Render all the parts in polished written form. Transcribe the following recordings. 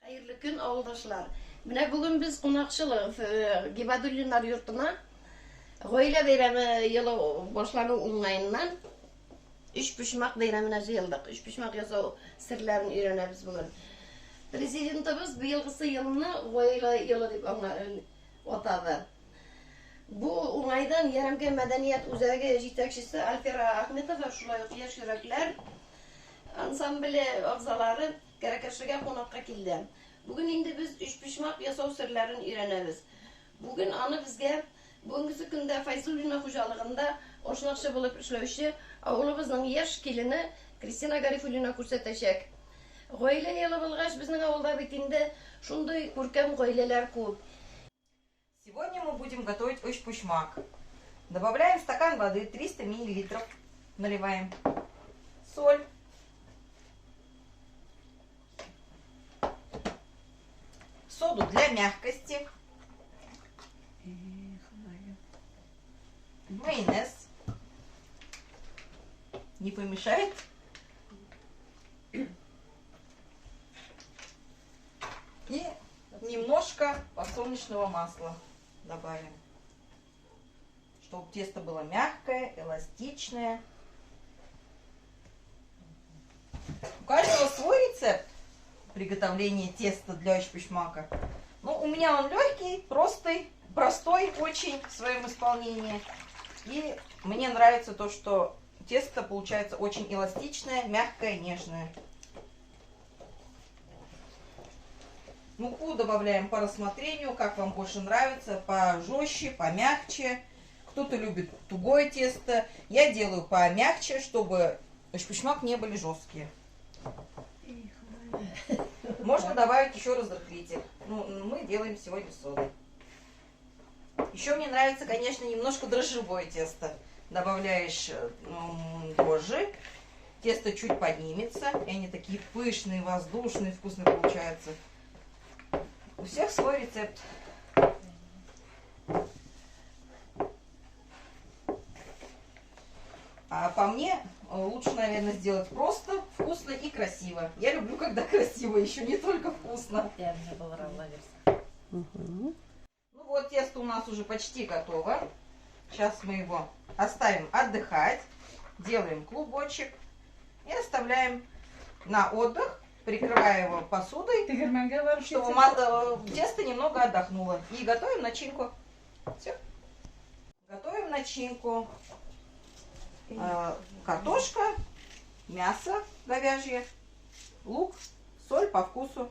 Hayırlı gün avuldaşlar. Mine bugün biz konakçılık Gibadullinlar yurtuna Goyla beyremi yılı boşlanın unlayından üç pişmak beyramına jıyıldık. Üç pişmak yasa sırlarını öğreniriz bugün. Prezidentimiz bu yılgısı yılını Goyla yılı deyip otadı. Bu unaydan Yaremke Medeniyet Uzayı Jitekşisi Alfera Ahmetova şulay yaş yürekler ansambli ağzaları Karakarşı'ya konakka kildi. Bugün indi biz üç pişmak yasav sırlarını öğreniriz. Bugün anı bizge bugünkü günde Fayzulina hoşalığında oşnakçı bulup işlevişi oğlumuzun yaş kilini Kristina Garifulina kursetecek. Goyle yılı bulgaç bizning avulda bitinde şunday kurkem goyleler көп. Сегодня мы будем готовить ойшпушмак. Добавляем в стакан воды 300 мл. Наливаем соль. Соду для мягкости. Майонез. Не помешает. И немножко подсолнечного масла добавим, чтобы тесто было мягкое, эластичное. У каждого свой рецепт приготовления теста для ойшпушмака. Ну, у меня он легкий, простой очень в своем исполнении. И мне нравится то, что тесто получается очень эластичное, мягкое, нежное. Муку добавляем по рассмотрению, как вам больше нравится, пожестче, помягче. Кто-то любит тугое тесто. Я делаю помягче, чтобы ойшпушмак не были жесткие. Можно добавить еще разрыхлитель. Ну, мы делаем сегодня с содой. Еще мне нравится, конечно, немножко дрожжевое тесто. Добавляешь дрожжи, тесто чуть поднимется, и они такие пышные, воздушные, вкусные получаются. У всех свой рецепт. А по мне лучше, наверное, сделать просто, вкусно и красиво. Я люблю, когда красиво, еще не только вкусно. Ну вот, тесто у нас уже почти готово. Сейчас мы его оставим отдыхать. Делаем клубочек и оставляем на отдых. Прикрывая его посудой, чтобы тесто немного отдохнуло. И готовим начинку. Все. Готовим начинку. Картошка, мясо говяжье, лук, соль по вкусу.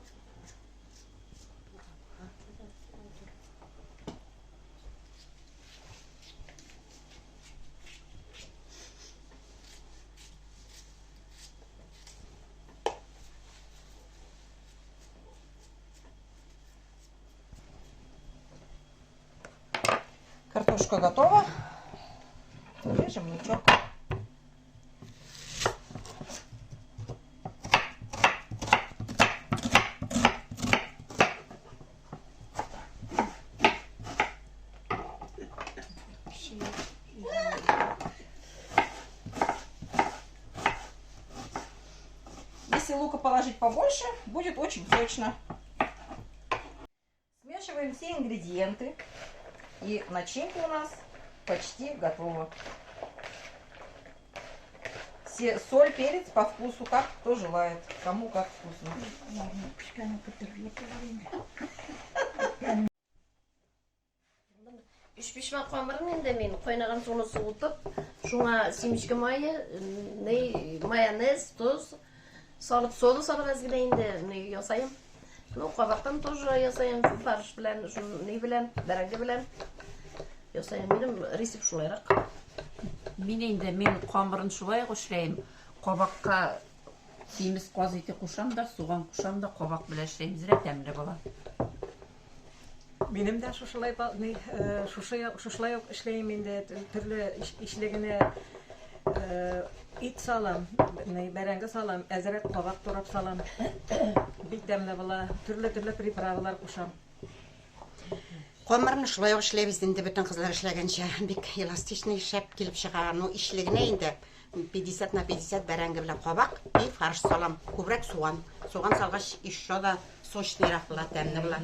Картошка готова. Режем лучок. Если лука положить побольше, будет очень сочно. Смешиваем все ингредиенты. И начинка у нас почти готова. Все соль, перец по вкусу, как кто желает, кому как вкусно. Üç pişmak hamurun indi men koynagan suyunu suvutup, şuna simişki mayı, mayonez, tuz, salıp sodu salıp ezgine indi yasayım. Ну, kabaktan тоже yasayım, farş bilen, şunu bilen, berengi bilen. Yasayım benim resip şulayrak. Мен қамырын шулай қошлайым. Қабаққа семіз қаз ете қошам да, суған қошам да, қабақ біле ішлейміз рет тәмілі болады. Benim de şuşlay işleyim indi türlü işlegine it salam, berenge salam, ezeret kabak torap salam. Bir demle bula türlü pripravlar kuşam. Қомырын шулай эшләйбез инде бөтен кызлар эшләгәнчә. Бик эластичный шәп килеп чыга. Ну ишлегенә инде 50 на 50 бәрәңге белән кабак и фарш салам. Күбрәк суган. Суган салгач еще да сочный рафла тәмле була.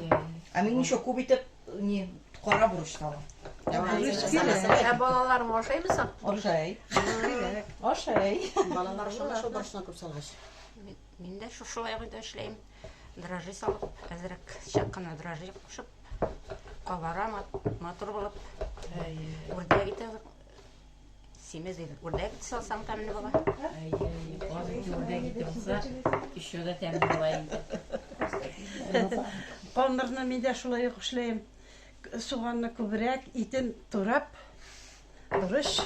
А мен еще кубитеп не қора бұрыш салам. Балаларың ошаймысың? Ошай. Ошай. Балалар ошол ошол башына көп салгыч. Мен де шушылай қойда эшлейм. Дрожжи салып, әзірек шаққана дрожжи қушып, қабара матур болып, үрдегі де семіз еді. Үрдегі салсаң тәмді бола. Үрдегі де болса, еще да тәмді болайын. Қонырны мен де шулай құшлайым. Суғанны көбірек, итін турап, бұрыш,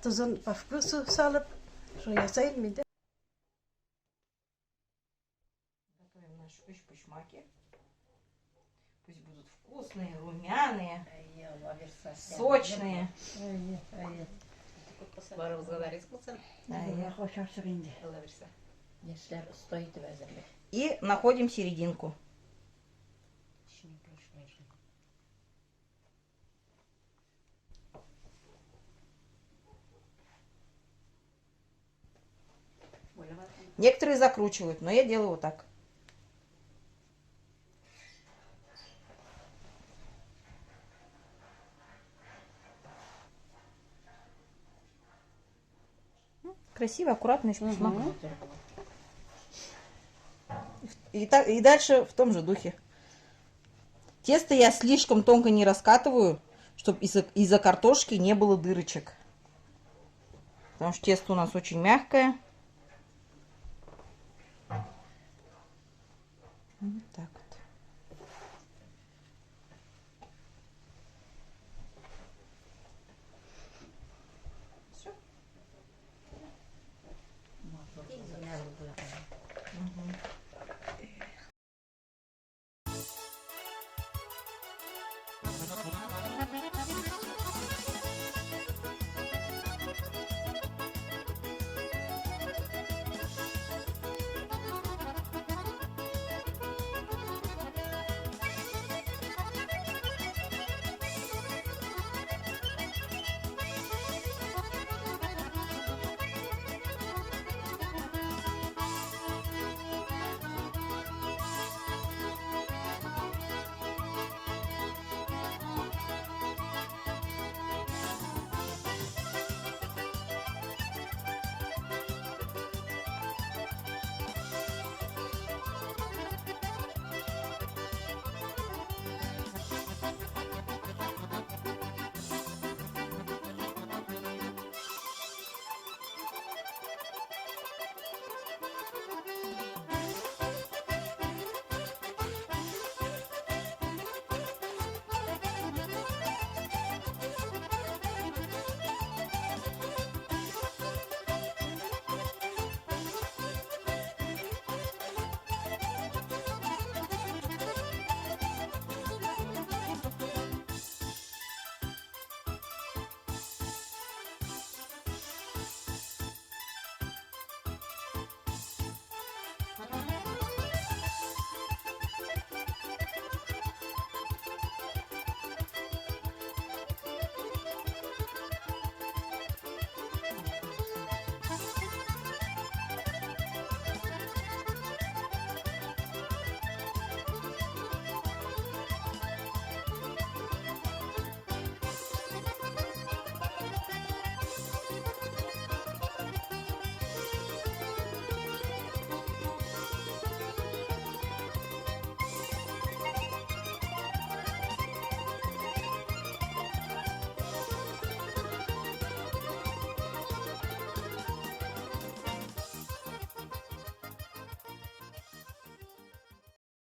тұзын по вкусу салып, шо ясайым мен де. Готовим наши уш-пушмаки. Пусть будут вкусные, румяные, сочные. И находим серединку. Некоторые закручивают, но я делаю вот так. Красиво, аккуратно, шпишмак. И дальше в том же духе. Тесто я слишком тонко не раскатываю, чтобы из-за картошки не было дырочек. Потому что тесто у нас очень мягкое. Вот так.